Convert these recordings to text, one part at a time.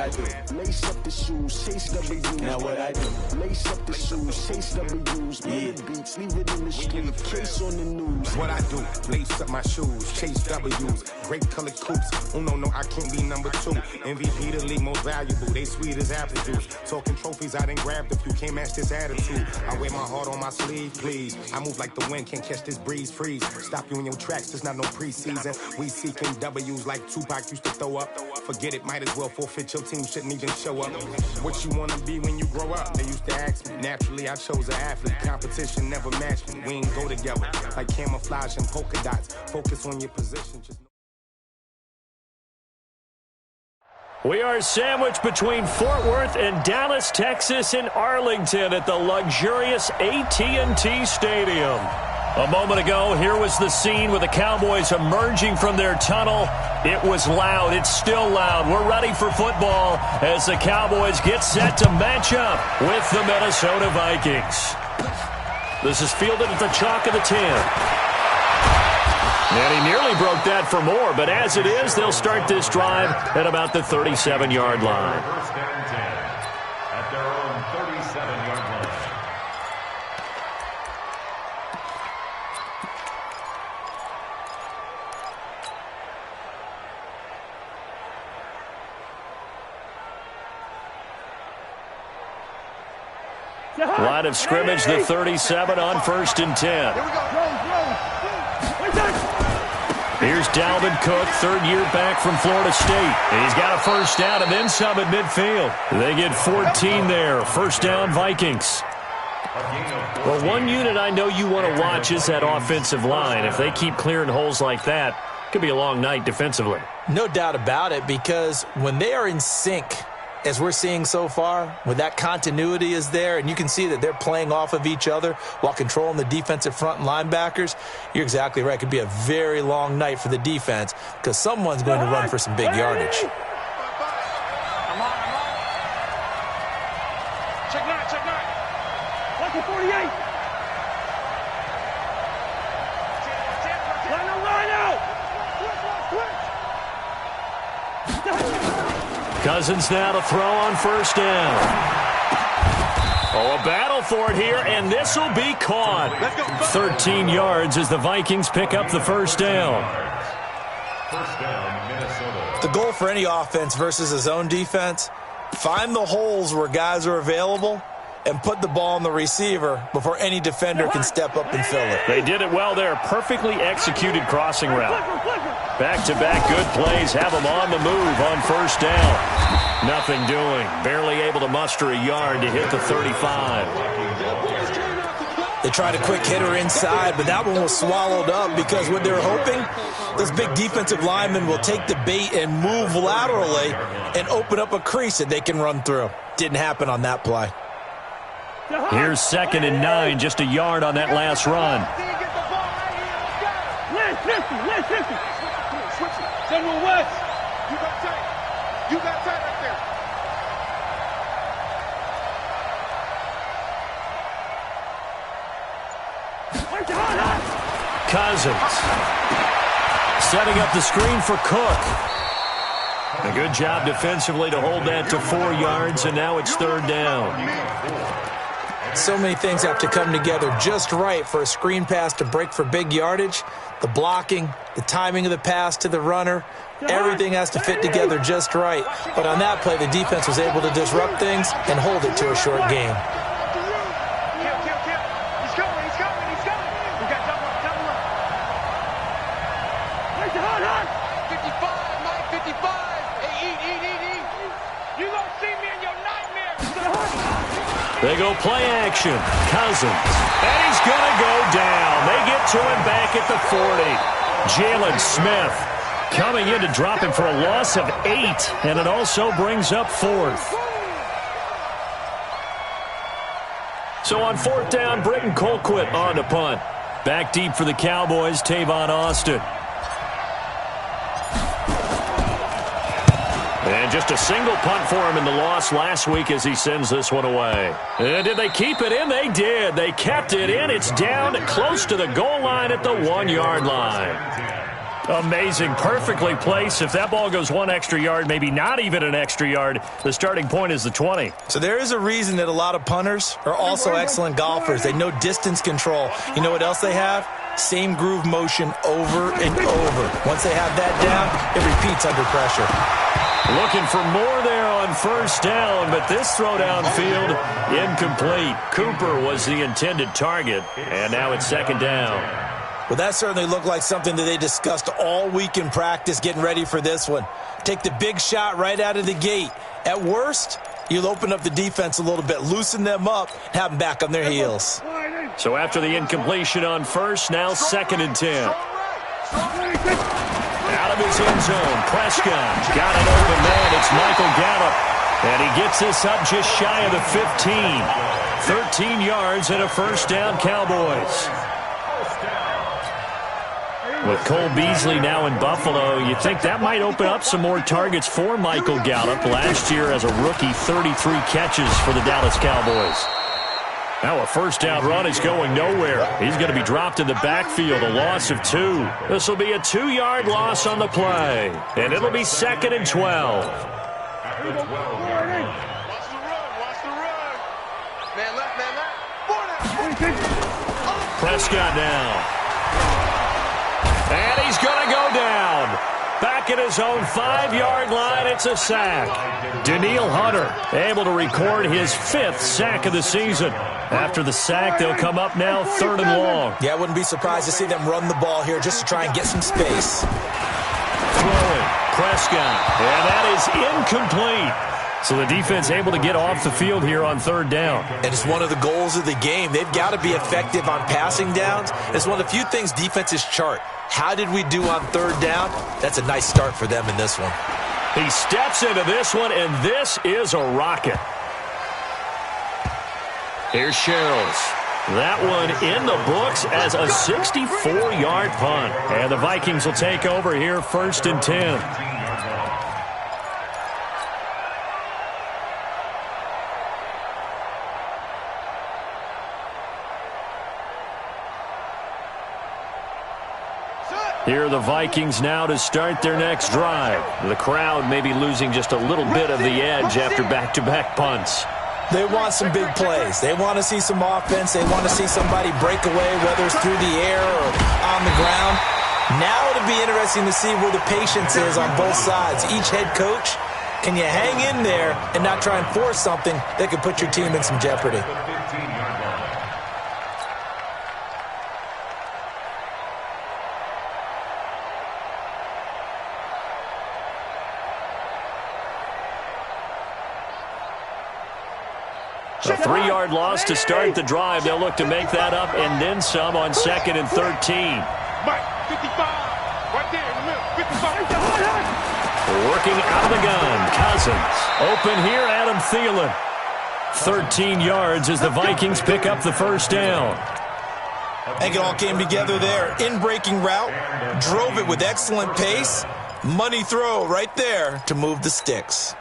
I do? Lace up the shoes, chase W's. Now what I do? Lace up the shoes, chase W's. Minute beats, leave it in the street, case on the news. What I do? Lace up my shoes, chase W's. Great colored coops. Oh no, I can't be number 2. MVP the league most valuable. They sweet as apple juice. Talking trophies, I done grabbed a few. Can't match this attitude. I wear my heart on my sleeve, please. I move like the wind, can't catch this breeze, freeze. Stop you in your tracks, there's not no preseason. We seeking W's like Tupac used to throw up. Forget it, might as well forfeit. Your team shouldn't even show up. What you wanna be when you grow up? They used to ask me. Naturally, I chose an athlete. Competition never matched me. We ain't go together like camouflage and polka dots. Focus on your position. We are sandwiched between Fort Worth and Dallas, Texas, in Arlington at the luxurious AT&T Stadium. A moment ago, here was the scene with the Cowboys emerging from their tunnel. It was loud. It's still loud. We're ready for football as the Cowboys get set to match up with the Minnesota Vikings. This is fielded at the chalk of the 10. And he nearly broke that for more, but as it is, they'll start this drive at about the 37-yard line. First and 10 at their own 37-yard line. Line of scrimmage, the 37 on 1st and 10. Here's Dalvin Cook, third-year back from Florida State. He's got a first down and then some at midfield. They get 14 there. First down, Vikings. Well, one unit I know you want to watch is that offensive line. If they keep clearing holes like that, it could be a long night defensively. No doubt about it, because when they are in sync, as we're seeing so far, when that continuity is there and you can see that they're playing off of each other while controlling the defensive front and linebackers, you're exactly right. It could be a very long night for the defense because someone's going to run for some big yardage. Check 9, check 9. Watch the 48. Line out. Cousins now to throw on first down. Oh, a battle for it here, and this will be caught. 13 yards as the Vikings pick up the first down. First down, Minnesota. The goal for any offense versus a zone defense, find the holes where guys are available and put the ball on the receiver before any defender can step up and fill it. They did it well there. Perfectly executed crossing route. Back-to-back good plays have them on the move on first down. Nothing doing. Barely able to muster a yard to hit the 35. They tried a quick hitter inside, but that one was swallowed up because what they're hoping, those big defensive linemen will take the bait and move laterally and open up a crease that they can run through. Didn't happen on that play. Here's 2nd and 9, just a yard on that last run. General West, you got tight. You got tight right there. Cousins setting up the screen for Cook. A good job defensively to hold that to 4 yards, and now it's 3rd down. So many things have to come together just right for a screen pass to break for big yardage. The blocking, the timing of the pass to the runner, everything has to fit together just right. But on that play, the defense was able to disrupt things and hold it to a short gain. He's coming. We got double up. 55, Mike, 55. Hey, eat. You gonna see me in your nightmares. They go play action. Cousins. And he's going to go down. They get to him back at the 40. Jalen Smith coming in to drop him for a loss of 8. And it also brings up 4th. So on 4th down, Britton Colquitt on to punt. Back deep for the Cowboys, Tavon Austin. And just a single punt for him in the loss last week as he sends this one away. And did they keep it in? They did. They kept it in. It's down close to the goal line at the 1-yard line. Amazing. Perfectly placed. If that ball goes one extra yard, maybe not even an extra yard, the starting point is the 20. So there is a reason that a lot of punters are also excellent golfers. They know distance control. You know what else they have? Same groove motion over and over. Once they have that down, it repeats under pressure. Looking for more there on first down, but this throw downfield, incomplete. Cooper was the intended target, and now it's second down. Well, that certainly looked like something that they discussed all week in practice getting ready for this one. Take the big shot right out of the gate. At worst, you'll open up the defense a little bit, loosen them up, have them back on their heels. So after the incompletion on first, now second and 10. Out of his end zone, Prescott got an open man. It's Michael Gallup, and he gets this up just shy of the 15. 13 yards and a first down, Cowboys. With Cole Beasley now in Buffalo, you think that might open up some more targets for Michael Gallup. Last year as a rookie, 33 catches for the Dallas Cowboys. Now a first down run is going nowhere. He's going to be dropped in the backfield, a loss of 2. This will be a 2-yard loss on the play, and it'll be second and 12. Watch the run. Man left, man left. Prescott now. And he's going to go down. Back at his own 5-yard line, it's a sack. Danielle Hunter able to record his 5th sack of the season. After the sack, they'll come up now 3rd and long. Yeah, I wouldn't be surprised to see them run the ball here just to try and get some space. Throwing, Prescott, and that is incomplete. So the defense able to get off the field here on 3rd down. And it's one of the goals of the game. They've got to be effective on passing downs. It's one of the few things defenses chart. How did we do on 3rd down? That's a nice start for them in this one. He steps into this one, and this is a rocket. Here's Sherrills. That one in the books as a 64-yard punt. And the Vikings will take over here 1st and 10. Here are the Vikings now to start their next drive. The crowd may be losing just a little bit of the edge after back-to-back punts. They want some big plays. They want to see some offense. They want to see somebody break away, whether it's through the air or on the ground. Now it'll be interesting to see where the patience is on both sides. Each head coach, can you hang in there and not try and force something that could put your team in some jeopardy? A 3-yard loss to start the drive. They'll look to make that up and then some on 2nd and 13. Mike, 55. Right there in the middle. 55. Working out of the gun. Cousins. Open here, Adam Thielen. 13 yards as the Vikings pick up the first down. I think it all came together there. In-breaking route. Drove it with excellent pace. Money throw right there to move the sticks.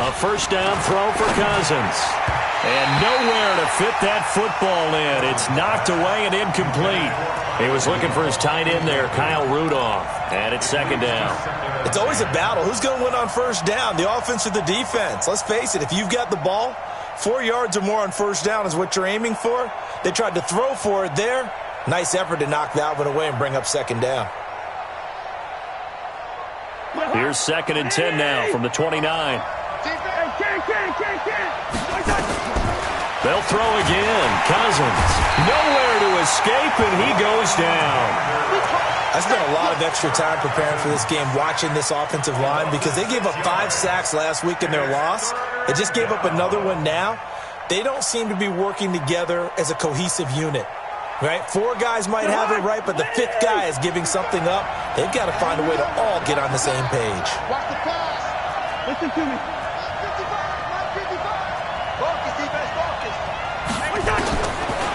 A first down throw for Cousins. And nowhere to fit that football in. It's knocked away and incomplete. He was looking for his tight end there, Kyle Rudolph. And it's second down. It's always a battle. Who's going to win on first down, the offense or the defense? Let's face it, if you've got the ball, 4 yards or more on first down is what you're aiming for. They tried to throw for it there. Nice effort to knock that one away and bring up second down. Here's 2nd and 10 now from the 29. They'll throw again. Cousins. Nowhere to escape, and he goes down. I spent a lot of extra time preparing for this game, watching this offensive line, because they gave up 5 sacks last week in their loss. They just gave up another one now. They don't seem to be working together as a cohesive unit. Right? 4 guys might have it right, but the 5th guy is giving something up. They've got to find a way to all get on the same page. Watch the pass. Listen to me.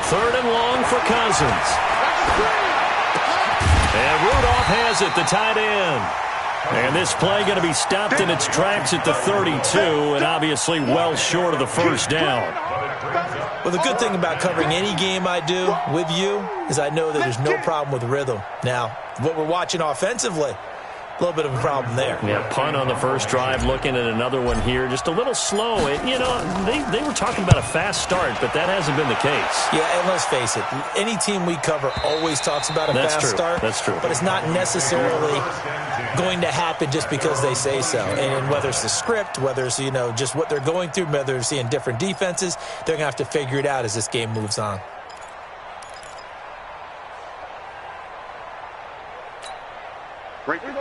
3rd and long for Cousins. And Rudolph has it, the tight end. And this play going to be stopped in its tracks at the 32, and obviously well short of the first down. Well, the good thing about covering any game I do with you is I know that there's no problem with rhythm. Now, what we're watching offensively, a little bit of a problem there. Yeah, punt on the first drive, looking at another one here. Just a little slow. You know, they were talking about a fast start, but that hasn't been the case. Yeah, and let's face it, any team we cover always talks about a fast start. That's true. But it's not necessarily going to happen just because they say so. And whether it's the script, whether it's, you know, just what they're going through, whether they're seeing different defenses, they're going to have to figure it out as this game moves on.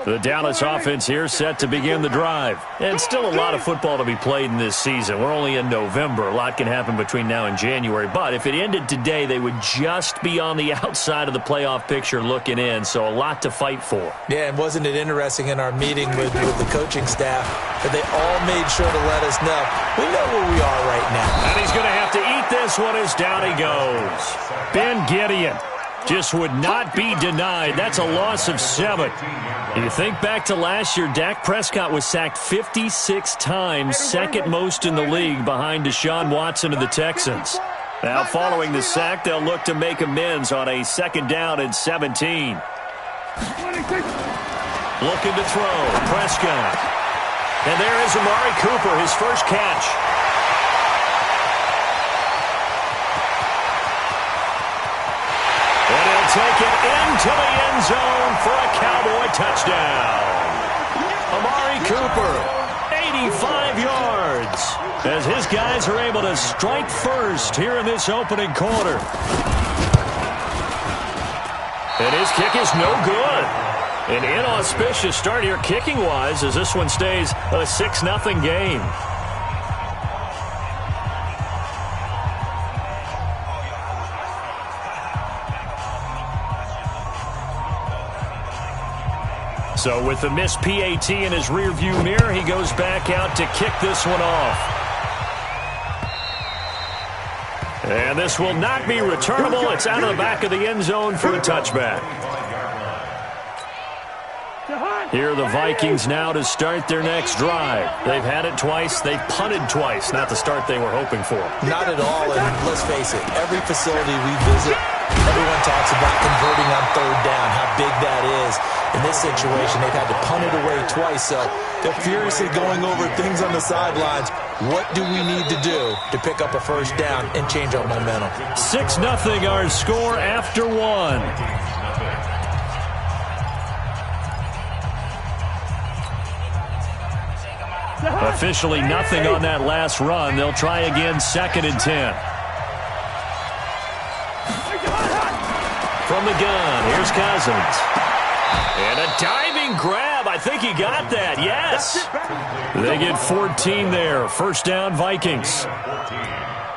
The Dallas offense here set to begin the drive. And still a lot of football to be played in this season. We're only in November. A lot can happen between now and January. But if it ended today, they would just be on the outside of the playoff picture looking in. So a lot to fight for. Yeah, and wasn't it interesting in our meeting with the coaching staff that they all made sure to let us know, we know where we are right now. And he's going to have to eat this one as down he goes. Ben Gideon just would not be denied. That's a loss of 7. You think back to last year, Dak Prescott was sacked 56 times, second most in the league behind Deshaun Watson of the Texans. Now following the sack, they'll look to make amends on a 2nd down and 17. Looking to throw, Prescott. And there is Amari Cooper, his first catch. And he'll take it into the end zone for a Cowboy touchdown. Amari Cooper, 85 yards, as his guys are able to strike first here in this opening quarter. And his kick is no good. An inauspicious start here kicking-wise as this one stays a 6-0 game. So with the missed PAT in his rearview mirror, he goes back out to kick this one off. And this will not be returnable. It's out of the back of the end zone for a touchback. Here are the Vikings now to start their next drive. They've had it twice. They've punted twice. Not the start they were hoping for. Not at all, and let's face it, every facility we visit, everyone talks about converting on 3rd down, how big that is. In this situation, they've had to punt it away twice, so they're furiously going over things on the sidelines. What do we need to do to pick up a 1st down and change our momentum? 6-0 our score after 1. Officially nothing on that last run. They'll try again 2nd and 10. From the gun, here's Cousins. And a diving grab. I think he got that. Yes. They get 14 there. 1st down, Vikings.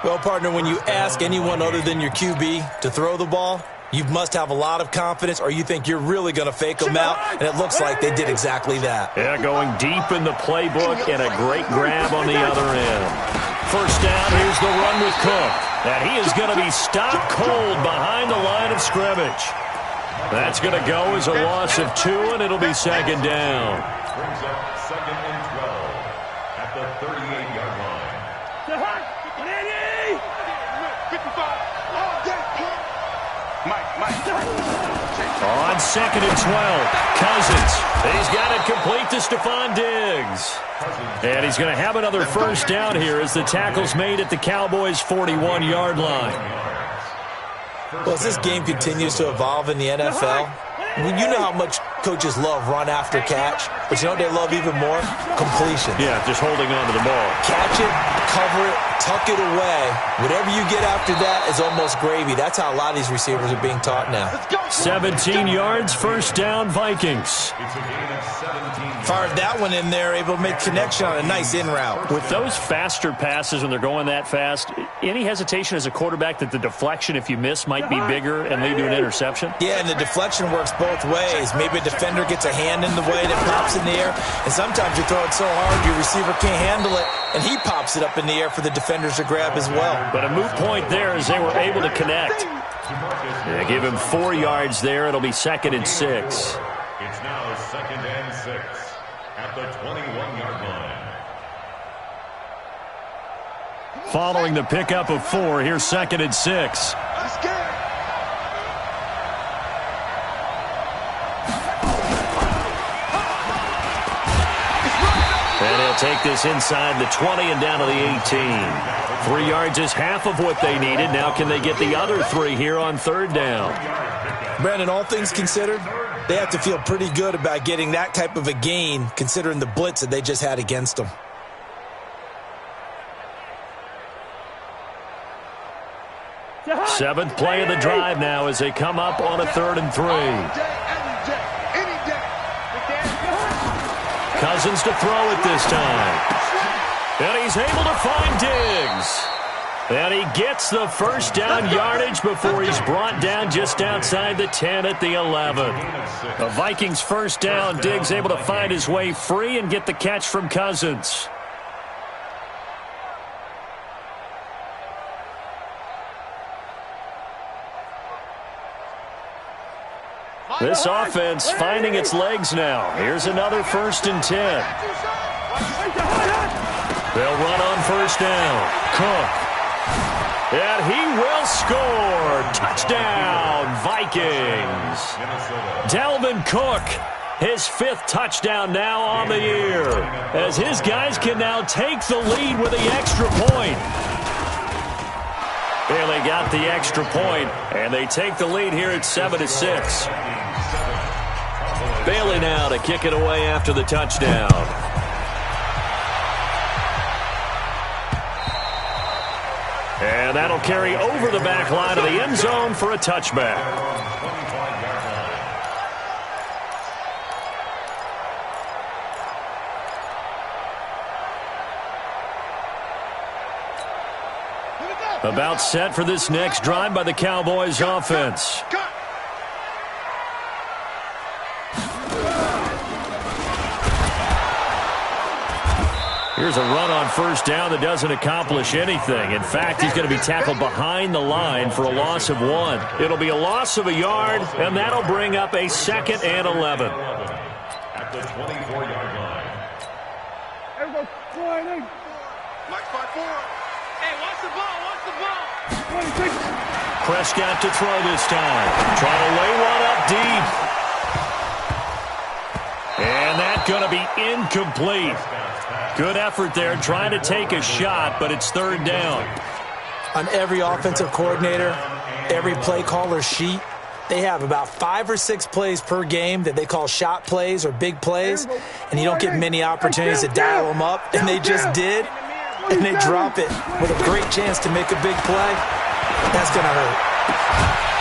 Well, partner, when you ask anyone other than your QB to throw the ball, you must have a lot of confidence, or you think you're really going to fake them out, and it looks like they did exactly that. Yeah, going deep in the playbook and a great grab on the other end. 1st down, here's the run with Cook. And he is going to be stopped cold behind the line of scrimmage. That's going to go as a loss of 2, and it'll be 2nd down. Brings up 2nd and 12 at the 38-yard line. 55. On 2nd and 12, Cousins. He's got it complete to Stephon Diggs. And he's going to have another 1st down here as the tackle's made at the Cowboys' 41-yard line. Well, as this game continues to evolve in the NFL, you know how much coaches love run after catch, but you know what they love even more? Completion. Yeah, just holding on to the ball. Catch it, cover it, tuck it away. Whatever you get after that is almost gravy. That's how a lot of these receivers are being taught now. 17 yards, 1st down, Vikings. Fired that one in there, able to make connection on a nice in route. With those faster passes when they're going that fast, any hesitation as a quarterback that the deflection, if you miss, might be bigger and lead to an interception? Yeah, and the deflection works both ways. Maybe a defender gets a hand in the way and it pops in the air, and sometimes you throw it so hard your receiver can't handle it, and he pops it up in the air for the defenders to grab as well. But a moot point there as they were able to connect. Yeah, give him 4 yards there. It'll be 2nd and 6. It's now 2nd and 6. at the 21-yard line. Following the pickup of 4, here's 2nd and 6. And he'll take this inside the 20 and down to the 18. 3 yards is half of what they needed. Now can they get the other 3 here on 3rd down? Brandon, all things considered, they have to feel pretty good about getting that type of a gain considering the blitz that they just had against them. Seventh play of the drive now as they come up on a 3rd and 3. Cousins to throw it this time. And he's able to find Diggs. And he gets the first down yardage before he's brought down just outside the 10 at the 11. The Vikings first down. Diggs able to find his way free and get the catch from Cousins. This offense finding its legs now. Here's another 1st and 10. They'll run on 1st down. Cook. And he will score. Touchdown, Vikings. Dalvin Cook, his 5th touchdown now on the year, as his guys can now take the lead with the extra point. Bailey got the extra point, and they take the lead here at 7-6. Bailey now to kick it away after the touchdown. And that'll carry over the back line of the end zone for a touchback. About set for this next drive by the Cowboys offense. Here's a run on 1st down that doesn't accomplish anything. In fact, he's going to be tackled behind the line for a loss of 1. It'll be a loss of a yard, and that'll bring up a 2nd and 11. At the 24-yard line. Hey, watch the ball, watch the ball. Prescott to throw this time. Trying to lay one up deep. And that's going to be incomplete. Good effort there trying to take a shot, but it's 3rd down. On every offensive coordinator, every play caller sheet, they have about 5 or 6 plays per game that they call shot plays or big plays, and you don't get many opportunities to dial them up, and they just did, and they drop it with a great chance to make a big play. That's going to hurt.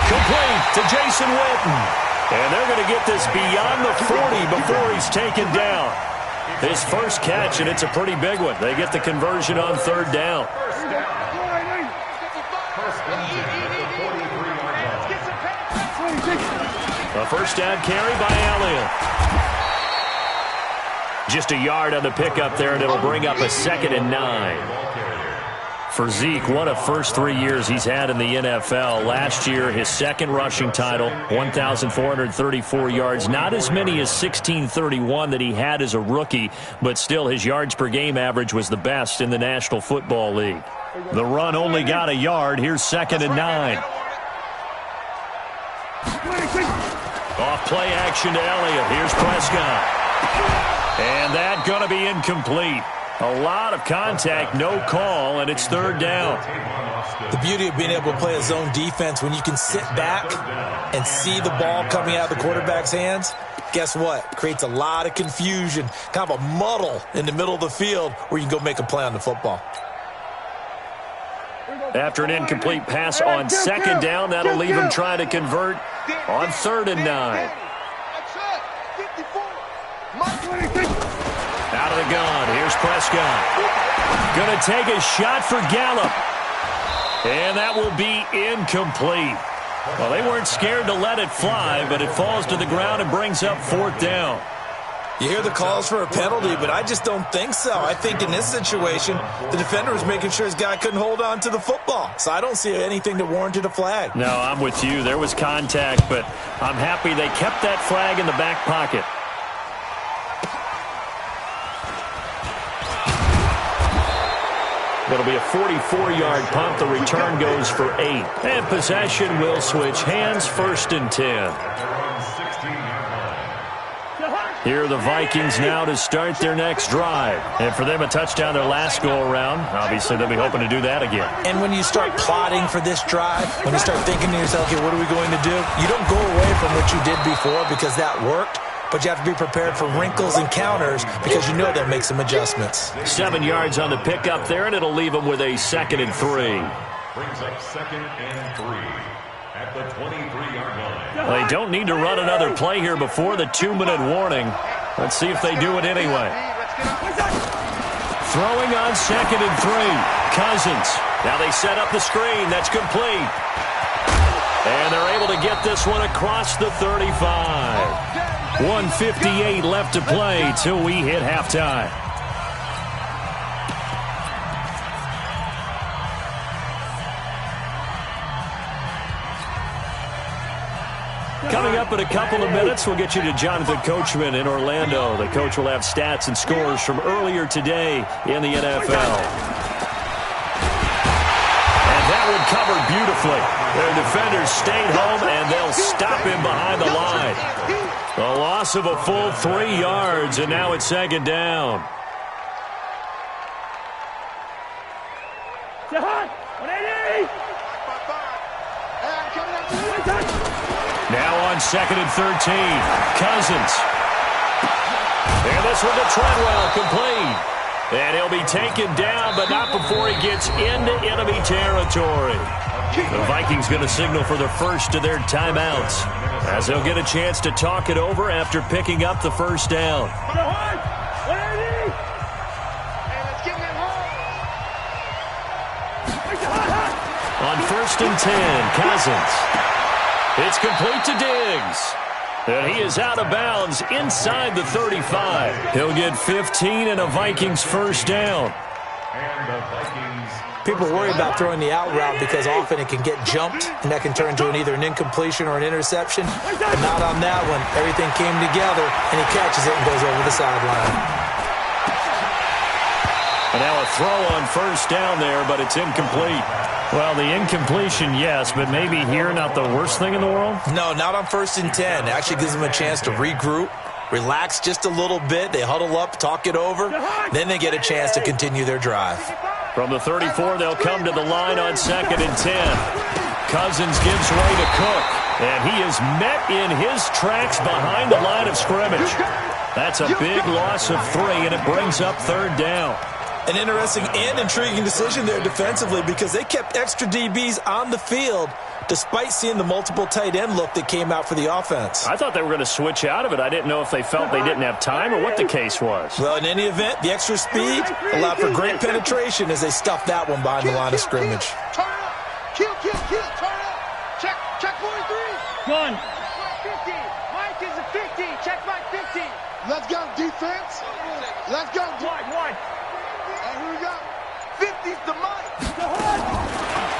Complete to Jason Witten. And they're going to get this beyond the 40 before he's taken down. His first catch, and it's a pretty big one. They get the conversion on 3rd down. A 1st down carry by Elliott. Just a yard on the pickup there, and it'll bring up a 2nd and 9. For Zeke, what a first 3 years he's had in the NFL. Last year, his 2nd rushing title, 1,434 yards. Not as many as 1,631 that he had as a rookie, but still his yards per game average was the best in the National Football League. The run only got a yard. Here's 2nd and 9. Off play action to Elliott. Here's Prescott. And that's going to be incomplete. A lot of contact, no call, and it's 3rd down. The beauty of being able to play a zone defense when you can sit back and see the ball coming out of the quarterback's hands, guess what? Creates a lot of confusion, kind of a muddle in the middle of the field where you can go make a play on the football. After an incomplete pass on 2nd down, that'll leave him trying to convert on 3rd and 9. Out of the gun, here's Prescott. Going to take a shot for Gallup. And that will be incomplete. Well, they weren't scared to let it fly, but it falls to the ground and brings up 4th down. You hear the calls for a penalty, but I just don't think so. I think in this situation, the defender was making sure his guy couldn't hold on to the football. So I don't see anything that warranted a flag. No, I'm with you. There was contact, but I'm happy they kept that flag in the back pocket. It'll be a 44-yard punt. The return goes for 8. And possession will switch hands, 1st and 10. Here are the Vikings now to start their next drive. And for them, a touchdown their last go-around. Obviously, they'll be hoping to do that again. And when you start plotting for this drive, when you start thinking to yourself, okay, what are we going to do? You don't go away from what you did before because that worked. But you have to be prepared for wrinkles and counters because you know they'll make some adjustments. 7 yards on the pickup there, and it'll leave them with a 2nd and 3. Brings up 2nd and 3 at the 23-yard line. They don't need to run another play here before the 2-minute warning. Let's see if they do it anyway. Throwing on 2nd and 3. Cousins. Now they set up the screen. That's complete. And they're able to get this one across the 35. 1:58 left to play till we hit halftime. Coming up in a couple of minutes, we'll get you to Jonathan Coachman in Orlando. The coach will have stats and scores from earlier today in the NFL. And that one covered beautifully. Their defenders stayed home, and they'll stop him behind the line. A loss of a full 3 yards, and now it's 2nd down. Now on 2nd and 13. Cousins. And this one to Treadwell, complete. And he'll be taken down, but not before he gets into enemy territory. The Vikings going to signal for the first of their timeouts, as they'll get a chance to talk it over after picking up the 1st down. On 1st and 10, Cousins. It's complete to Diggs. And he is out of bounds inside the 35. He'll get 15 and a Vikings 1st down. And the Vikings. People worry about throwing the out route because often it can get jumped, and that can turn into either an incompletion or an interception. But not on that one. Everything came together, and he catches it and goes over the sideline. And now a throw on 1st down there, but it's incomplete. Well, the incompletion, yes, but maybe here not the worst thing in the world? No, not on 1st and 10. It actually gives them a chance to regroup, relax just a little bit. They huddle up, talk it over. Then they get a chance to continue their drive. From the 34, they'll come to the line on 2nd and 10. Cousins gives way to Cook, and he is met in his tracks behind the line of scrimmage. That's a big loss of 3, and it brings up 3rd down. An interesting and intriguing decision there defensively because they kept extra DBs on the field despite seeing the multiple tight end look that came out for the offense. I thought they were going to switch out of it. I didn't know if they felt they didn't have time or what the case was. Well, in any event, the extra speed allowed for great penetration as they stuffed that one behind the line of scrimmage. Turn up. Kill, turn up. Check 43. Gun. Mike 50. Mike is a 50. Check Mike 50. Let's go, defense. Let's go. One. Here we go. 50's the Mike.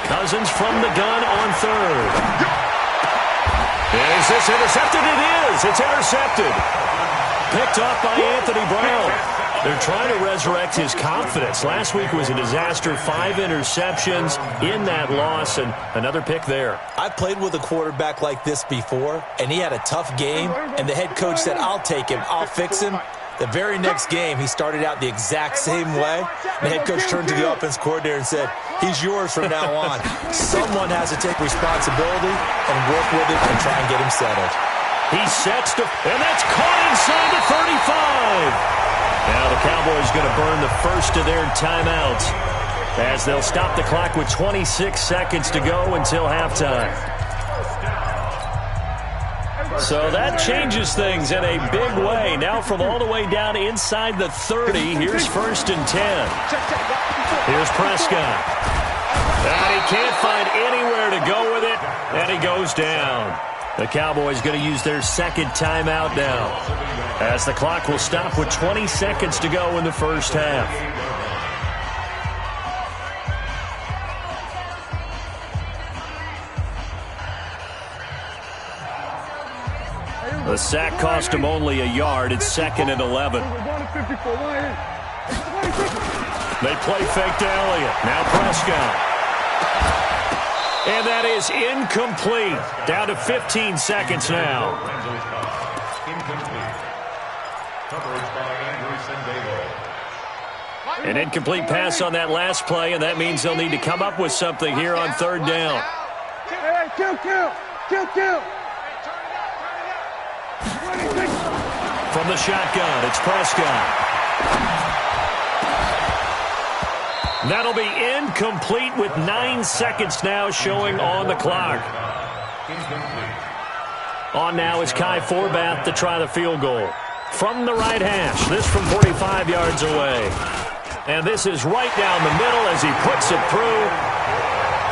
Cousins from the gun on 3rd. Is this intercepted? It is. It's intercepted. Picked off by Anthony Brown. They're trying to resurrect his confidence. Last week was a disaster. 5 interceptions in that loss, and another pick there. I've played with a quarterback like this before, and he had a tough game, and the head coach said, I'll take him, I'll fix him. The very next game, he started out the exact same way. The head coach turned to the offense coordinator and said, he's yours from now on. Someone has to take responsibility and work with him and try and get him settled. He sets to, and that's caught inside the 35. Now the Cowboys going to burn the first of their timeouts as they'll stop the clock with 26 seconds to go until halftime. So that changes things in a big way. Now from all the way down inside the 30, here's 1st and 10. Here's Prescott. And he can't find anywhere to go with it, and he goes down. The Cowboys going to use their 2nd timeout now, as the clock will stop with 20 seconds to go in the first half. The sack cost him only a yard. It's 2nd and 11. They play fake to Elliott. Now Prescott. And that is incomplete. Down to 15 seconds now. Incomplete. Coverage by Anderson Dable. An incomplete pass on that last play, and that means they'll need to come up with something here on third down. Hey, kill. From the shotgun, it's Prescott. That'll be incomplete with 9 seconds now showing on the clock. On now is Kai Forbath to try the field goal. From the right hash, this from 45 yards away. And this is right down the middle as he puts it through.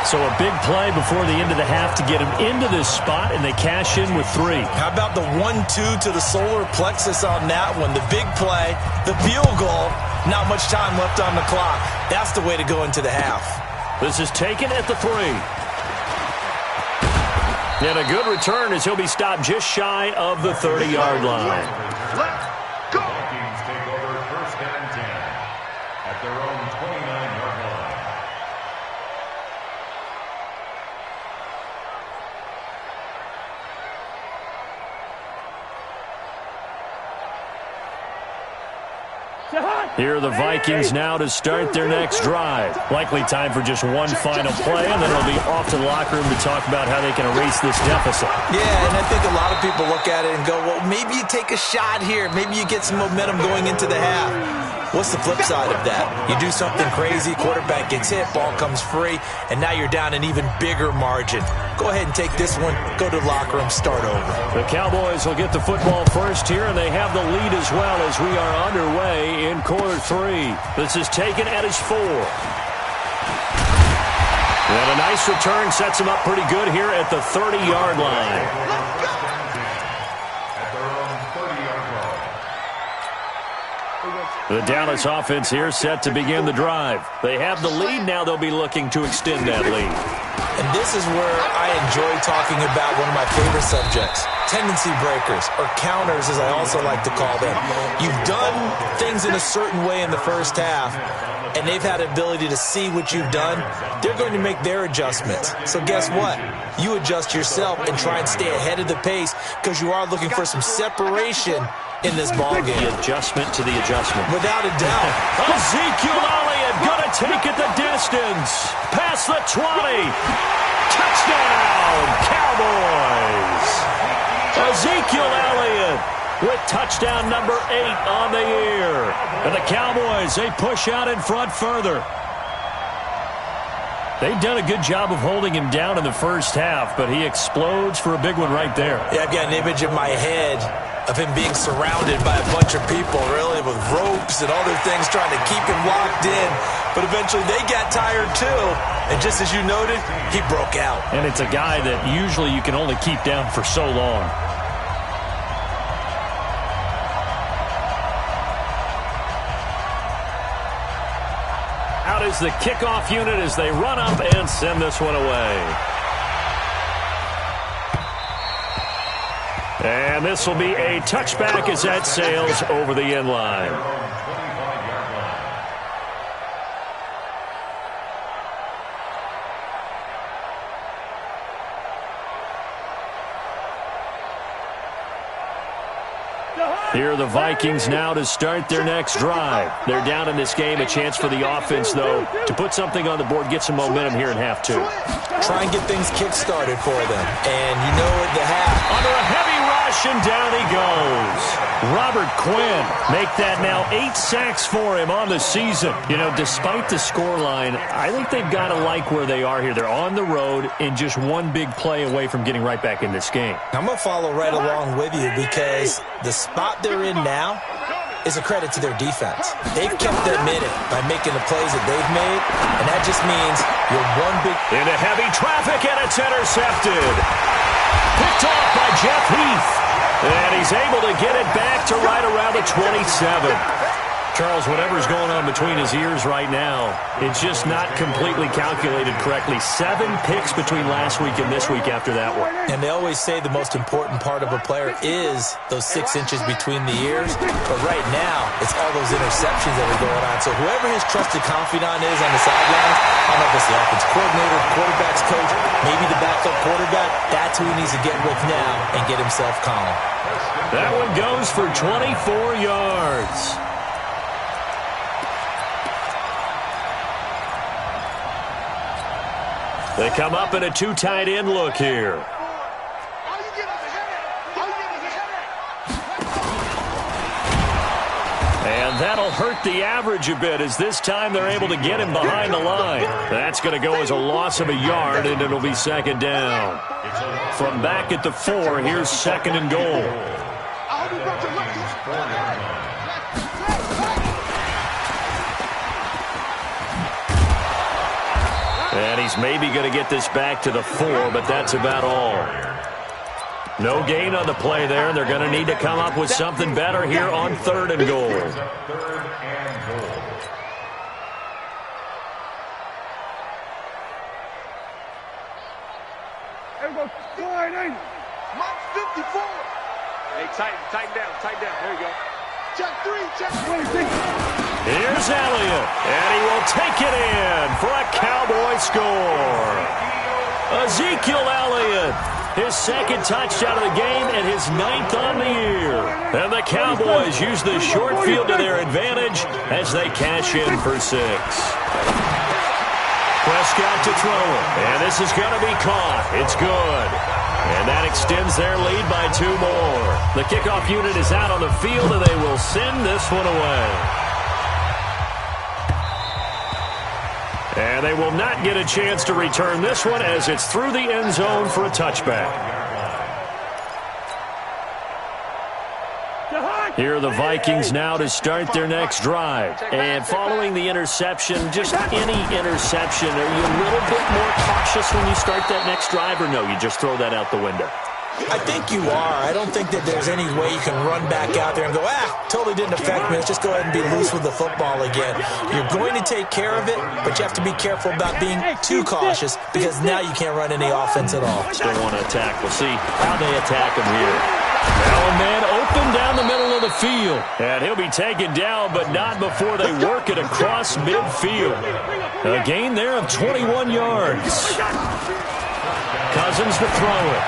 So a big play before the end of the half to get him into this spot, and they cash in with 3. How about the 1-2 to the solar plexus on that one? The big play, the field goal, not much time left on the clock. That's the way to go into the half. This is taken at the 3. And a good return as he'll be stopped just shy of the 30-yard line. Let's go. Vikings take over first and 10 at their own 29-yard line. Here are the Vikings now to start their next drive. Likely time for just one final play, and then it'll be off to the locker room to talk about how they can erase this deficit. Yeah, and I think a lot of people look at it and go, well, maybe you take a shot here. Maybe you get some momentum going into the half. What's the flip side of that? You do something crazy, quarterback gets hit, ball comes free, and now you're down an even bigger margin. Go ahead and take this one, go to the locker room, start over. The Cowboys will get the football first here, and they have the lead as well as we are underway in quarter 3. This is taken at his 4. And a nice return sets him up pretty good here at the 30-yard line. The Dallas offense here set to begin the drive. They have the lead. Now they'll be looking to extend that lead. And this is where I enjoy talking about one of my favorite subjects, tendency breakers, or counters as I also like to call them. You've done things in a certain way in the first half, and they've had the ability to see what you've done. They're going to make their adjustments. So guess what? You adjust yourself and try and stay ahead of the pace because you are looking for some separation in this ballgame. The adjustment to the adjustment. Without a doubt. Ezekiel Elliott going to take it the distance. Past the 20. Touchdown, Cowboys. Ezekiel Elliott with touchdown number 8 on the year. And the Cowboys, they push out in front further. They've done a good job of holding him down in the first half, but he explodes for a big one right there. Yeah, I've got an image in my head of him being surrounded by a bunch of people, really, with ropes and other things trying to keep him locked in. But eventually they got tired too. And just as you noted, he broke out. And it's a guy that usually you can only keep down for so long. Out is the kickoff unit as they run up and send this one away. And this will be a touchback as that sails over the end line. Here are the Vikings now to start their next drive. They're down in this game. A chance for the offense, though, to put something on the board, get some momentum here in half 2. Try and get things kick-started for them. And you know at the half. Under a heavy rush, and down he goes. Robert Quinn make that now 8 sacks for him on the season. You know, despite the scoreline, I think they've got to like where they are here. They're on the road and just one big play away from getting right back in this game. I'm going to follow right along with you because the spot they're in now is a credit to their defense. They've kept them in it by making the plays that they've made, and that just means you're one big... Into heavy traffic, and it's intercepted. Picked off by Jeff Heath. And he's able to get it back to right around the 27. Charles, whatever's going on between his ears right now, it's just not completely calculated correctly. 7 picks between last week and this week after that one. And they always say the most important part of a player is those 6 inches between the ears. But right now, it's all those interceptions that are going on. So whoever his trusted confidant is on the sidelines, I don't know if it's the offense coordinator, quarterback's coach, maybe the backup quarterback, that's who he needs to get with now and get himself calm. That one goes for 24 yards. They come up in a 2 tight end look here. And that'll hurt the average a bit as this time they're able to get him behind the line. That's going to go as a loss of a yard, and it'll be second down. From back at the 4, here's second and goal. And he's maybe going to get this back to the 4, but that's about all. No gain on the play there, and they're going to need to come up with something better here on 3rd and goal. Mike 54. Hey, tighten down. There you go. Check 3, check 3. Here's Elliott, and he will take it in for a Cowboy score. Ezekiel Elliott, his 2nd touchdown of the game and his 9th on the year. And the Cowboys use the short field to their advantage as they cash in for 6. Prescott to throw it, and this is going to be caught. It's good. And that extends their lead by 2 more. The kickoff unit is out on the field, and they will send this one away. And they will not get a chance to return this one as it's through the end zone for a touchback. Here are the Vikings now to start their next drive. And following the interception, just any interception, are you a little bit more cautious when you start that next drive, or no, you just throw that out the window? I think you are. I don't think that there's any way you can run back out there and go, totally didn't affect me. Let's just go ahead and be loose with the football again. You're going to take care of it, but you have to be careful about being too cautious because now you can't run any offense at all. Still want to attack. We'll see how they attack him here. Now a man open down the middle of the field. And he'll be taken down, but not before they work it across midfield. A gain there of 21 yards. Cousins to throw it.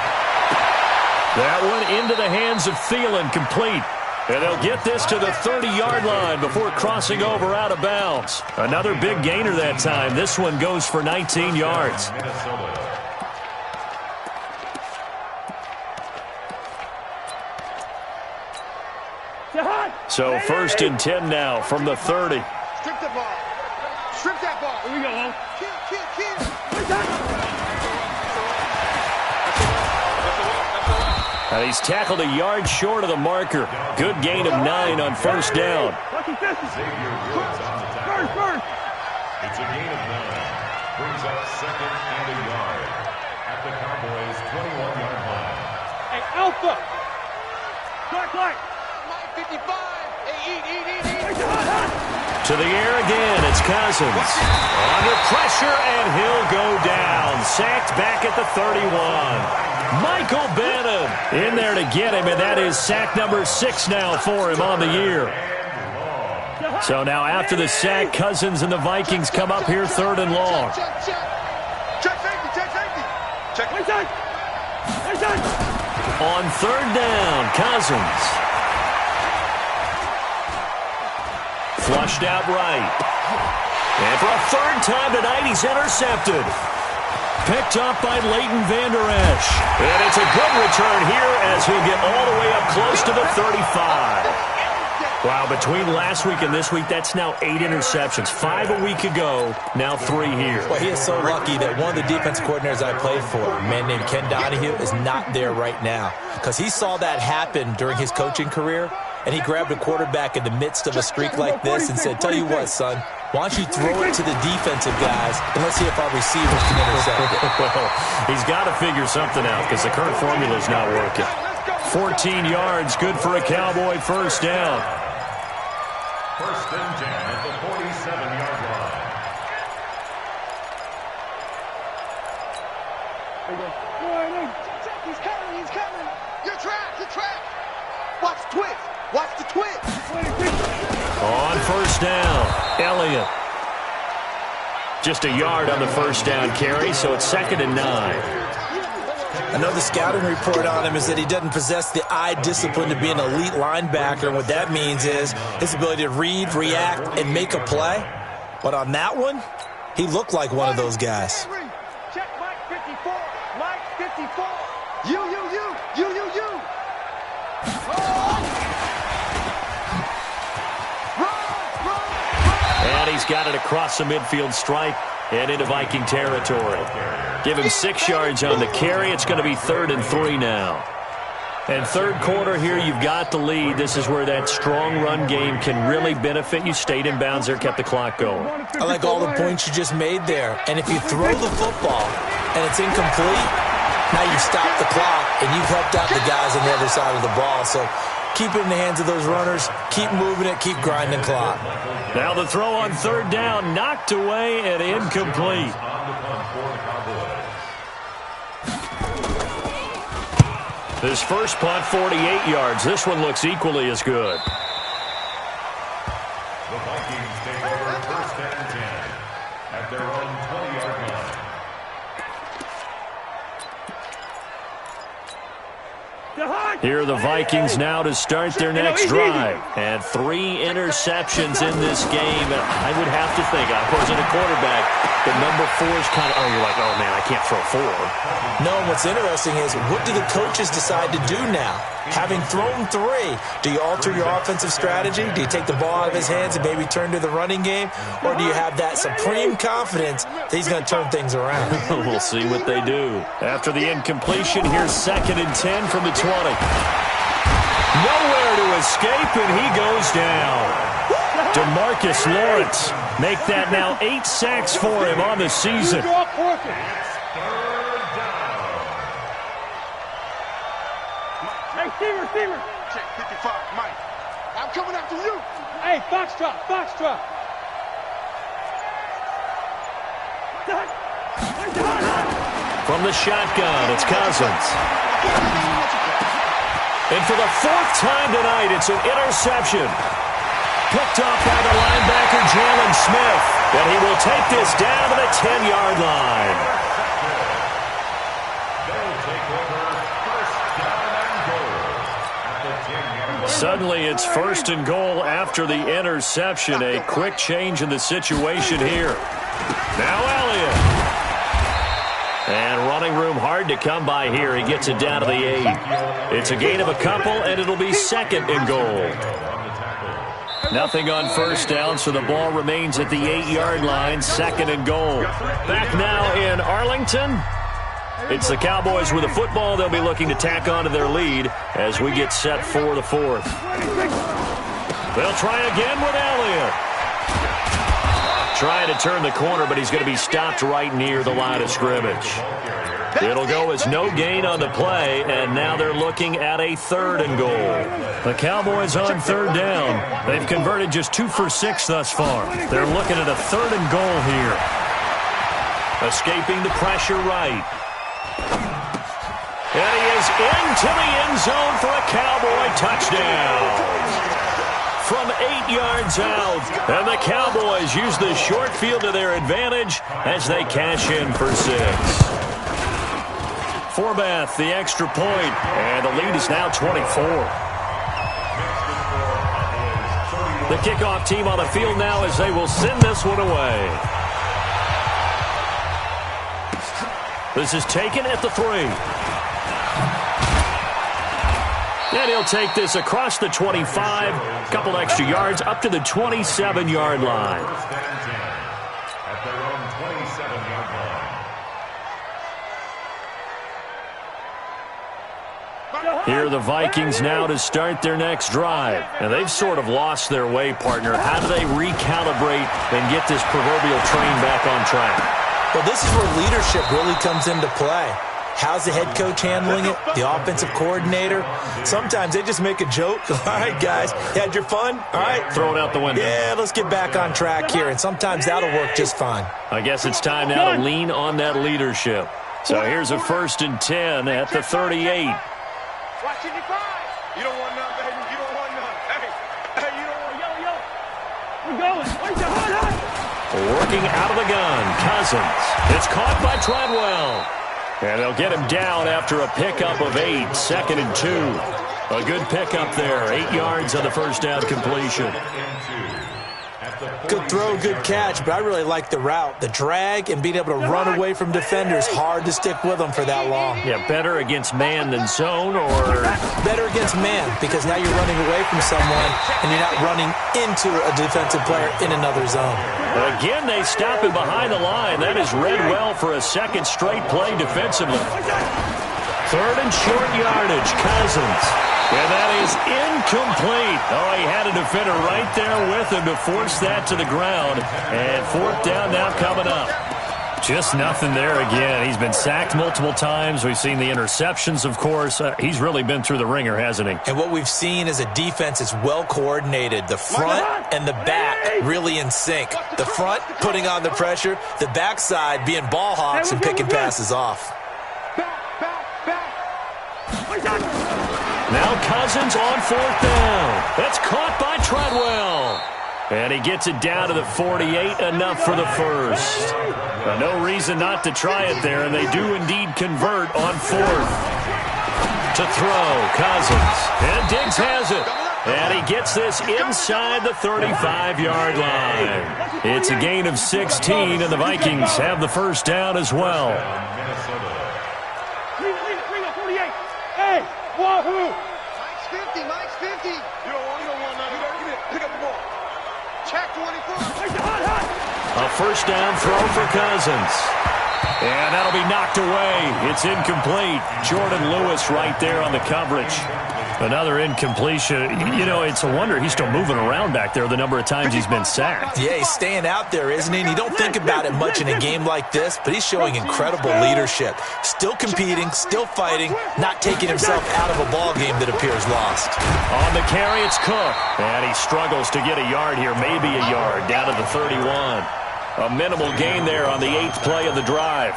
That one into the hands of Thielen, complete. And they'll get this to the 30-yard line before crossing over out of bounds. Another big gainer that time. This one goes for 19 yards. So 1st and 10 now from the 30. Strip the ball. Strip that ball. Here we go. Kill. And he's tackled a yard short of the marker. Good gain of 9 on 1st down. It's a gain of 9. Brings up 2nd and a yard at the Cowboys' 21-yard line. Hey, Alpha. Clark. Mike 55. Hey, eat. To the air again, it's Cousins. Under pressure, and he'll go down. Sacked back at the 31. Michael Bannon in there to get him, and that is sack number 6 now for him on the year. So now after the sack, Cousins and the Vikings come up here 3rd and long. Check safety. On 3rd down, Cousins. Flushed out right. And for a 3rd time tonight, he's intercepted. Picked up by Leighton Vander Esch. And it's a good return here as he'll get all the way up close to the 35. Wow, between last week and this week, that's now 8 interceptions. 5 a week ago, now 3 here. Well, he is so lucky that one of the defense coordinators I played for, a man named Ken Donahue, is not there right now. Because he saw that happen during his coaching career, and he grabbed a quarterback in the midst of a streak like this and said, tell you what, son, why don't you throw it to the defensive guys, and let's see if our receivers can intercept it. Well, he's got to figure something out because the current formula is not working. 14 yards, good for a Cowboy 1st down. First and 10 at the 47-yard line. He's coming, he's coming. You're trapped. Watch the twist. Watch the twist. On first down, Elliott. Just a yard on the first down carry, so it's 2nd and 9. Another scouting report on him is that he doesn't possess the eye discipline to be an elite linebacker. And what that means is his ability to read, react, and make a play. But on that one, he looked like one of those guys. Check Mike 54. Mike 54. You. And he's got it across the midfield stripe and into Viking territory. Give him 6 yards on the carry. It's going to be 3rd and 3 now. And third quarter here, you've got the lead. This is where that strong run game can really benefit you. Stayed in bounds there, kept the clock going. I like all the points you just made there. And if you throw the football and it's incomplete, now you stop the clock and you've helped out the guys on the other side of the ball. So keep it in the hands of those runners. Keep moving it. Keep grinding clock. Now the throw on third down, knocked away and incomplete. This first punt, 48 yards. This one looks equally as good. The Vikings take over first and 10 at their own 20-yard line. Here are the Vikings now to start their next drive. And 3 interceptions in this game. I would have to think, I wasn't a quarterback, but number 4 is kind of, you're like, oh, man, I can't throw 4. No, and what's interesting is, what do the coaches decide to do now? Having thrown 3, do you alter your offensive strategy? Do you take the ball out of his hands and maybe turn to the running game? Or do you have that supreme confidence that he's going to turn things around? We'll see what they do. After the incompletion, here's 2nd and 10 from the 20. Nowhere to escape, and he goes down. DeMarcus Lawrence make that now 8 sacks for him on the season. Hey, receiver. Check 55, Mike. I'm coming after you. Hey, Foxtrot. From the shotgun, it's Cousins. And for the 4th time tonight, it's an interception. Picked off by the linebacker, Jalen Smith. And he will take this down to the 10-yard line. Suddenly, it's 1st and goal after the interception. A quick change in the situation here. Now Elliott. And running room hard to come by here. He gets it down to the 8. It's a gain of a couple, and it'll be 2nd and goal. Nothing on first down, so the ball remains at the 8-yard line. 2nd and goal. Back now in Arlington. It's the Cowboys with the football. They'll be looking to tack on to their lead as we get set for the 4th. They'll try again with Elliott. Trying to turn the corner, but he's going to be stopped right near the line of scrimmage. It'll go as no gain on the play, and now they're looking at a 3rd and goal. The Cowboys on 3rd down. They've converted just 2 for 6 thus far. They're looking at a 3rd and goal here. Escaping the pressure right. And he is into the end zone for a Cowboy touchdown. From 8 yards out. And the Cowboys use the short field to their advantage as they cash in for 6. Forbath, the extra point. And the lead is now 24. The kickoff team on the field now as they will send this one away. This is taken at the 3. And he'll take this across the 25. Couple extra yards up to the 27-yard line. At their own 27-yard line. Here are the Vikings now to start their next drive. And they've sort of lost their way, partner. How do they recalibrate and get this proverbial train back on track? Well, this is where leadership really comes into play. How's the head coach handling it? The offensive coordinator? Sometimes they just make a joke. All right, guys, you had your fun? All right. Throw it out the window. Yeah, let's get back on track here, and sometimes that'll work just fine. I guess it's time now to lean on that leadership. So here's a 1st and 10 at the 38. Watch it, you don't want none, baby. You don't want none. Hey, you don't want yo. We're going. Wait, Working out of the gun, Cousins. It's caught by Treadwell. And they'll get him down after a pickup of 8, 2nd and 2. A good pickup there, 8 yards on the first down completion. Good throw, good catch, but I really like the route. The drag and being able to run away from defenders, hard to stick with them for that long. Yeah, better against man than zone, or? Better against man, because now you're running away from someone and you're not running into a defensive player in another zone. Again, they stop him behind the line. That is read well for a second straight play defensively. 3rd and short yardage, Cousins. And that is incomplete. Oh, he had a defender right there with him to force that to the ground. And 4th down now coming up. Just nothing there again. He's been sacked multiple times. We've seen the interceptions, of course. He's really been through the ringer, hasn't he? And what we've seen is a defense that's well coordinated. The front and the back really in sync. The front putting on the pressure. The backside being ball hawks and picking passes off. Now Cousins on 4th down. That's caught by Treadwell. And he gets it down to the 48, enough for the first. No reason not to try it there, and they do indeed convert on 4th. To throw, Cousins. And Diggs has it. And he gets this inside the 35-yard line. It's a gain of 16, and the Vikings have the first down as well. Hey, wahoo! Mike's 50. You don't want none. Pick up the ball. Check 24. A first down throw for Cousins. And that'll be knocked away. It's incomplete. Jordan Lewis right there on the coverage. Another incompletion. You know, it's a wonder he's still moving around back there the number of times he's been sacked. Yeah, he's staying out there, isn't he? And you don't think about it much in a game like this, but he's showing incredible leadership. Still competing, still fighting, not taking himself out of a ball game that appears lost. On the carry, it's Cook. And he struggles to get a yard here, maybe a yard, down to the 31. A minimal gain there on the 8th play of the drive.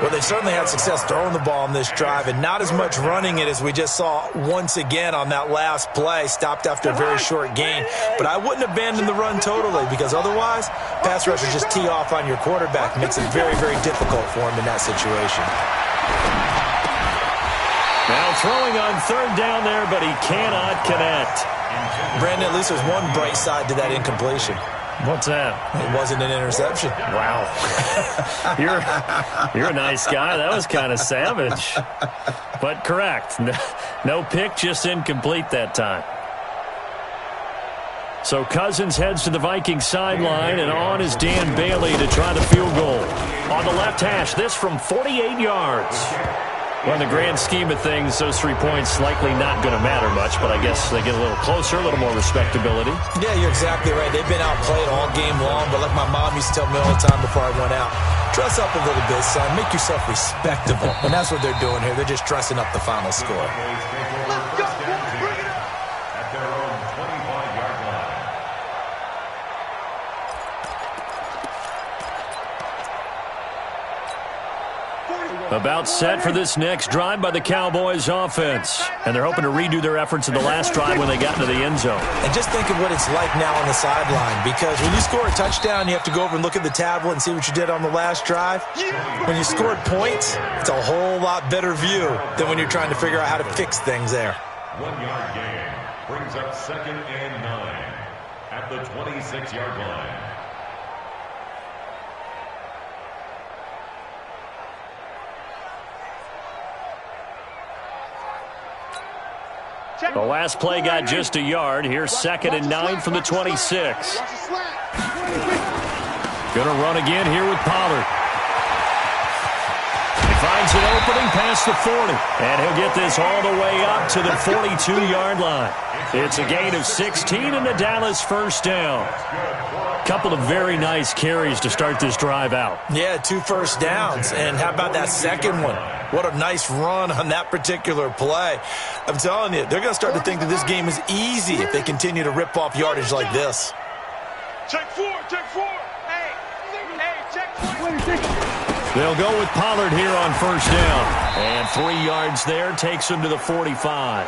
Well, they certainly had success throwing the ball on this drive and not as much running it as we just saw once again on that last play. Stopped after a very short gain. But I wouldn't abandon the run totally, because otherwise, pass rushers just tee off on your quarterback. Makes it very, very difficult for him in that situation. Now throwing on 3rd down there, but he cannot connect. Brandon, at least there's one bright side to that incompletion. What's that? It wasn't an interception. Wow. You're a nice guy. That was kind of savage. But correct. No pick, just incomplete that time. So Cousins heads to the Vikings sideline, and on is Dan Bailey to try the field goal. On the left hash, this from 48 yards. Well, in the grand scheme of things, those 3 points likely not going to matter much, but I guess they get a little closer, a little more respectability. Yeah, you're exactly right. They've been outplayed all game long, but like my mom used to tell me all the time before I went out, dress up a little bit, son. Make yourself respectable. And that's what they're doing here. They're just dressing up the final score. Let's go, boys. Bring it up. At their own 25-yard line. About set for this next drive by the Cowboys offense. And they're hoping to redo their efforts in the last drive when they got into the end zone. And just think of what it's like now on the sideline, because when you score a touchdown, you have to go over and look at the tablet and see what you did on the last drive. When you scored points, it's a whole lot better view than when you're trying to figure out how to fix things there. 1-yard gain brings up 2nd and 9 at the 26-yard line. The last play got just a yard. Here's 2nd and 9 from the 26. Gonna run again here with Pollard. He finds an opening, past the 40. And he'll get this all the way up to the 42-yard line. It's a gain of 16 and the Dallas first down. Couple of very nice carries to start this drive out. Yeah, 2 first downs. And how about that second one? What a nice run on that particular play. I'm telling you, they're going to start to think that this game is easy if they continue to rip off yardage like this. Check 4, check 4. Hey, check 4. They'll go with Pollard here on first down. And 3 yards there takes him to the 45.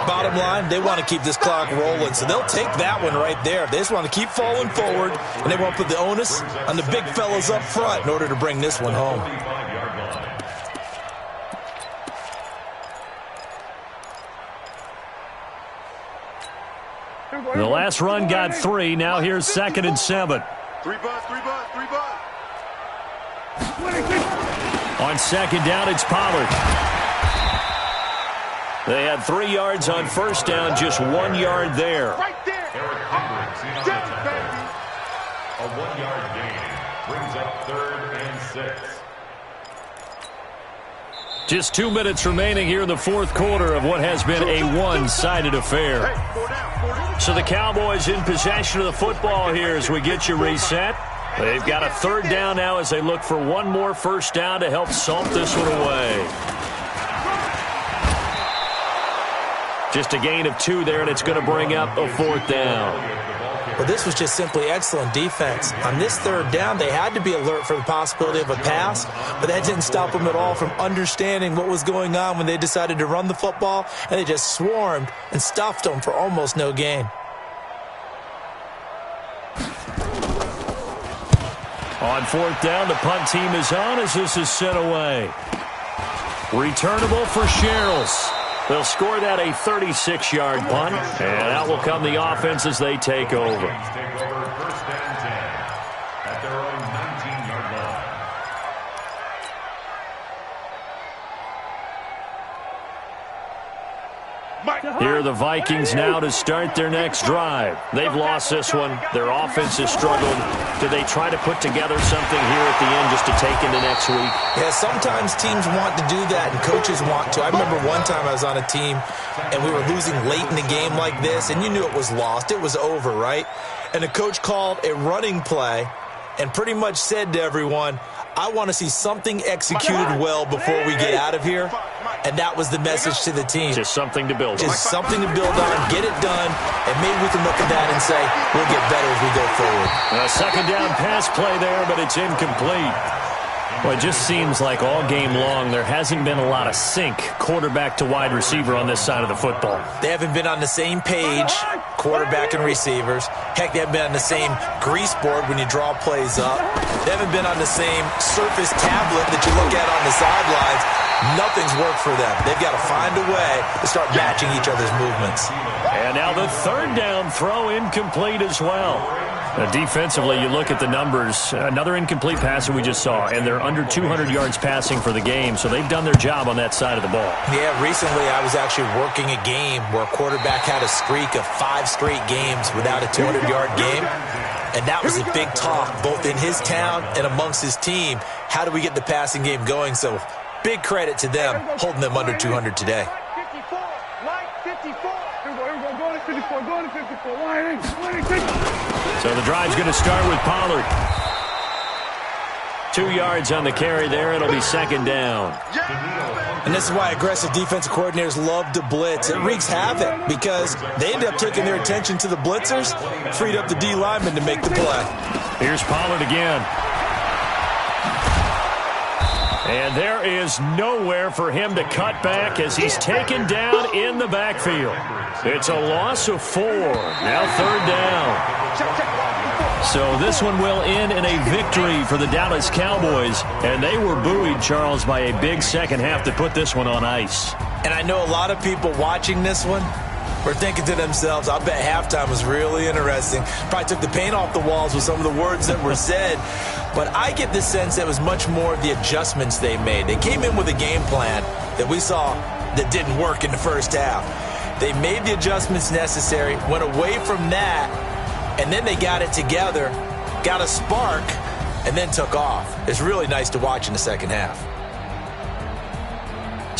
Bottom line, they want to keep this clock rolling, so they'll take that one right there. They just want to keep falling forward, and they want to put the onus on the big fellas up front in order to bring this one home. The last run got 3. Now here's 2nd and 7. 3 bus. On 2nd down, it's Pollard. They had 3 yards on first down, just 1 yard there. Right there. A 1-yard gain brings up 3rd and 6. Just 2 minutes remaining here in the fourth quarter of what has been a one-sided affair. So the Cowboys in possession of the football here as we get you reset. They've got a 3rd down now as they look for one more first down to help salt this one away. Just a gain of 2 there, and it's going to bring up a 4th down. Well, this was just simply excellent defense. On this 3rd down, they had to be alert for the possibility of a pass, but that didn't stop them at all from understanding what was going on when they decided to run the football, and they just swarmed and stuffed them for almost no gain. On 4th down, the punt team is on as this is sent away. Returnable for Sherrills. They'll score that a 36-yard punt, and out will come the offense as they take over. Take over 1st and 10 at their own 19-yard line. Here are the Vikings now to start their next drive. They've lost this one. Their offense has struggled. Do they try to put together something here at the end just to take into next week? Yeah, sometimes teams want to do that and coaches want to. I remember one time I was on a team and we were losing late in the game like this, and you knew it was lost. It was over, right? And the coach called a running play and pretty much said to everyone, I want to see something executed well before we get out of here. And that was the message to the team. Just something to build on. Just something to build on, get it done, and maybe we can look at that and say, we'll get better as we go forward. A 2nd down pass play there, but it's incomplete. Well, it just seems like all game long there hasn't been a lot of sync quarterback to wide receiver on this side of the football. They haven't been on the same page, quarterback and receivers. Heck, they haven't been on the same grease board when you draw plays up. They haven't been on the same Surface tablet that you look at on the sidelines. Nothing's worked for them. They've got to find a way to start matching each other's movements. And now the 3rd down throw incomplete as well. Defensively, you look at the numbers. Another incomplete pass that we just saw, and they're under 200 yards passing for the game, so they've done their job on that side of the ball. Yeah, recently I was actually working a game where a quarterback had a streak of 5 straight games without a 200-yard game, and that was a big talk both in his town and amongst his team. How do we get the passing game going? So big credit to them holding them under 200 today. 54, Mike 54. Go to 54, go to 54. So the drive's going to start with Pollard. 2 yards on the carry there. It'll be 2nd down. And this is why aggressive defensive coordinators love to blitz. It wreaks havoc because they end up taking their attention to the blitzers, freed up the D lineman to make the play. Here's Pollard again. And there is nowhere for him to cut back as he's taken down in the backfield. It's a loss of 4. Now 3rd down. So this one will end in a victory for the Dallas Cowboys. And they were buoyed, Charles, by a big second half to put this one on ice. And I know a lot of people watching this one were thinking to themselves, I bet halftime was really interesting. Probably took the paint off the walls with some of the words that were said. But I get the sense that it was much more of the adjustments they made. They came in with a game plan that we saw that didn't work in the first half. They made the adjustments necessary, went away from that, and then they got it together, got a spark, and then took off. It's really nice to watch in the second half.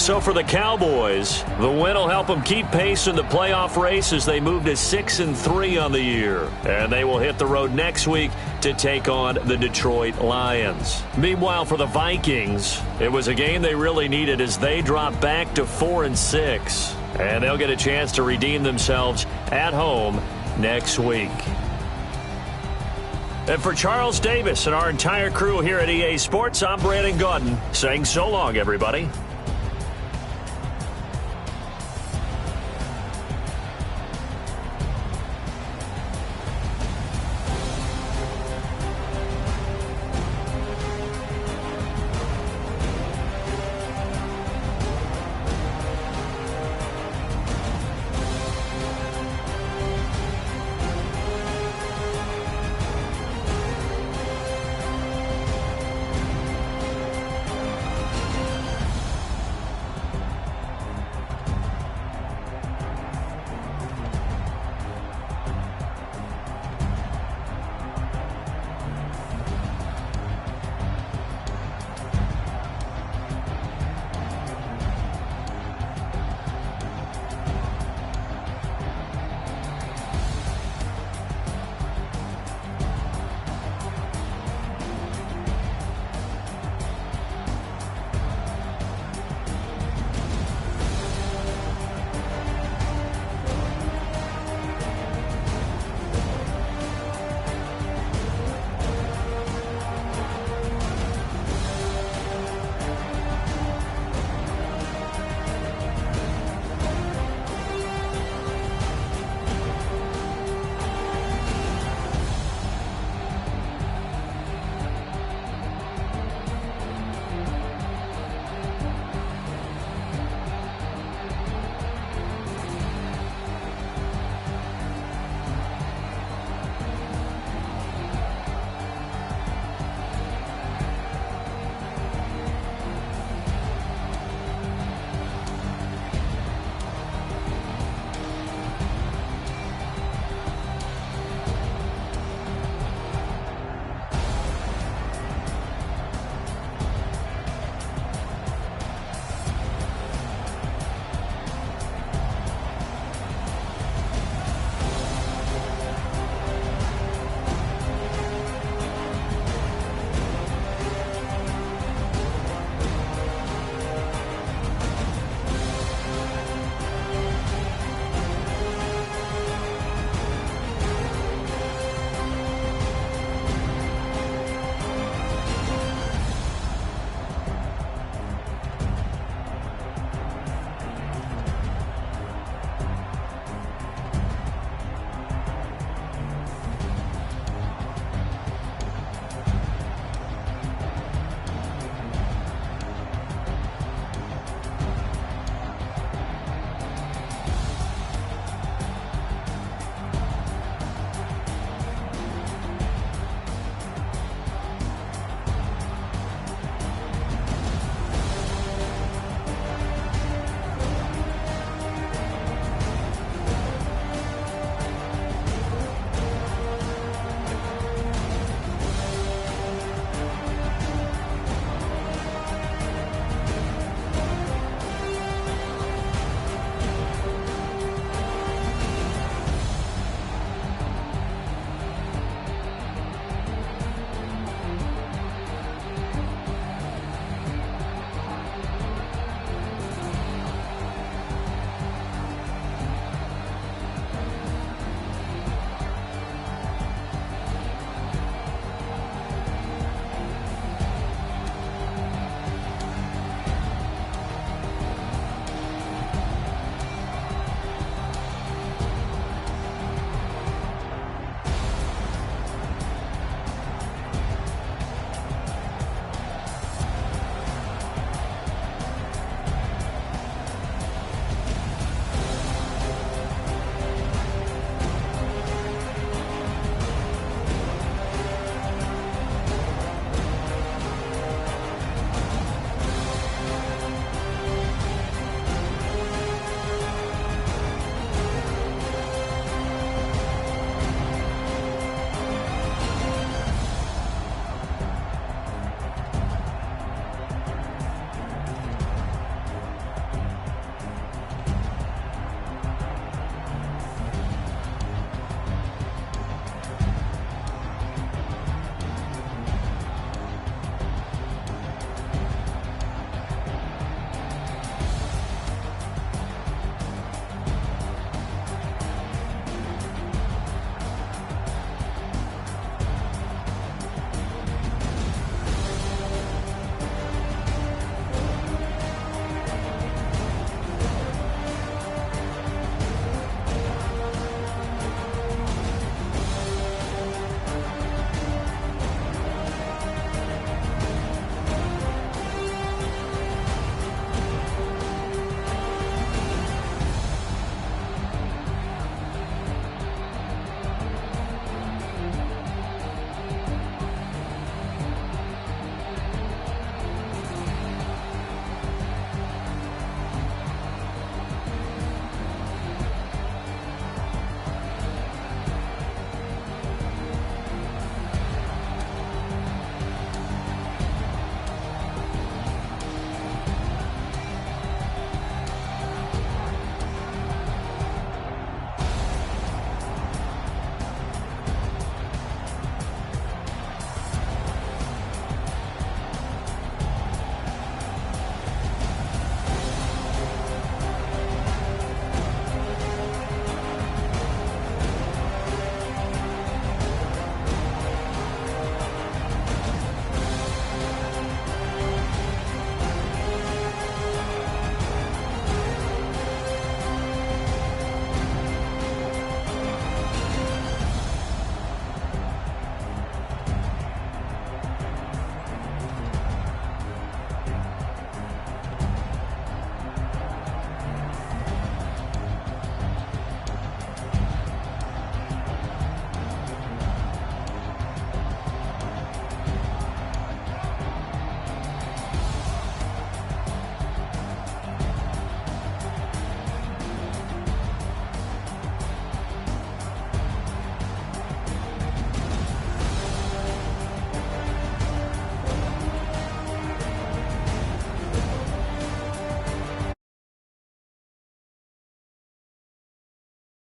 So for the Cowboys, the win will help them keep pace in the playoff race as they move to 6-3 on the year. And they will hit the road next week to take on the Detroit Lions. Meanwhile, for the Vikings, it was a game they really needed as they dropped back to 4-6. And they'll get a chance to redeem themselves at home next week. And for Charles Davis and our entire crew here at EA Sports, I'm Brandon Gaudin saying so long, everybody.